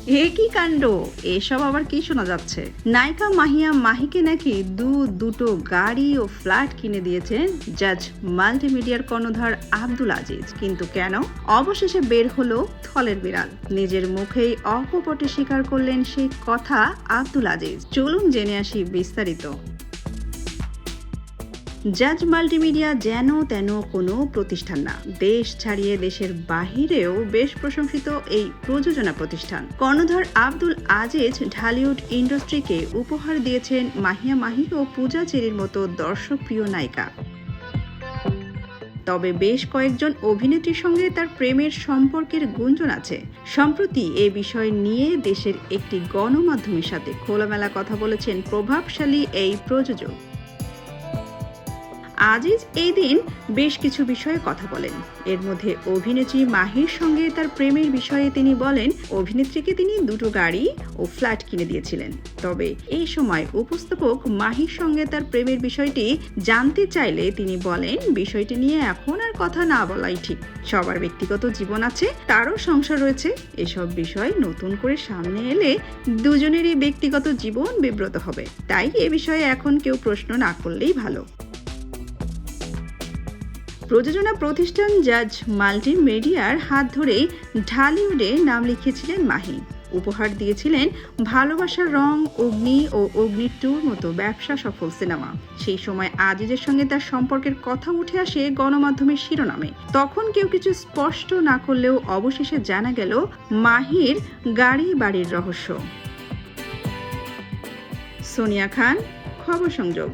এ কি কাণ্ড! এসব আবার কি শোনা যাচ্ছে? নায়িকা মাহিয়া মাহিকে নাকি দুটো গাড়ি ও ফ্ল্যাট কিনে দিয়েছেন জাজ মাল্টিমিডিয়ার কর্ণধার আব্দুল আজিজ। কিন্তু কেন? অবশেষে বের হলো থলের বিড়াল। নিজের মুখেই অকপটে স্বীকার করলেন সেই কথা আব্দুল আজিজ। চলুন জেনে আসি বিস্তারিত। জাজ মাল্টিমিডিয়া যেন তেন কোনো প্রতিষ্ঠান না, দেশ ছাড়িয়ে দেশের বাহিরেও বেশ প্রশংসিত এই প্রযোজনা প্রতিষ্ঠান। কর্ণধার আব্দুল আজিজ ঢালিউড ইন্ডাস্ট্রিকে উপহার দিয়েছেন মাহিয়া মাহি ও পূজা চেরির মতো দর্শকপ্রিয় নায়িকা। তবে বেশ কয়েকজন অভিনেত্রীর সঙ্গে তার প্রেমের সম্পর্কের গুঞ্জন আছে। সম্প্রতি এ বিষয় নিয়ে দেশের একটি গণমাধ্যমের সাথে খোলামেলা কথা বলেছেন প্রভাবশালী এই প্রযোজক। আজিজ এই দিন বেশ কিছু বিষয়ে কথা বলেন। এর মধ্যে অভিনেত্রী মাহির সঙ্গে তার প্রেমের বিষয়ে তিনি বলেন, অভিনেত্রীকে তিনি দুটো গাড়ি ও ফ্ল্যাট কিনে দিয়েছিলেন। তবে এই সময় উপস্থাপক মাহির সঙ্গে তার প্রেমের বিষয়টি জানতে চাইলে তিনি বলেন, বিষয়টি নিয়ে এখন আর কথা না বলাই ঠিক। সবার ব্যক্তিগত জীবন আছে, তারও সংসার রয়েছে। এসব বিষয় নতুন করে সামনে এলে দুজনেরই ব্যক্তিগত জীবন বিব্রত হবে। তাই এ বিষয়ে এখন কেউ প্রশ্ন না করলেই ভালো। প্রযোজনা প্রতিষ্ঠান জাজ মাল্টিমিডিয়ার হাত ধরেই ঢালিউডে নাম লিখিয়েছিলেন মাহি। উপহার দিয়েছিলেন ভালোবাসার রং, অগ্নি ও অগ্নি 2 মতো ব্যবসা সফল সিনেমা। সেই সময় আজিজের সঙ্গে তার সম্পর্কের কথা উঠে আসে গণমাধ্যমের শিরোনামে। তখন কেউ কিছু স্পষ্ট না করলেও অবশেষে জানা গেল মাহির গাড়ি বাড়ির রহস্য। সোনিয়া খান, খবর সংযোগ।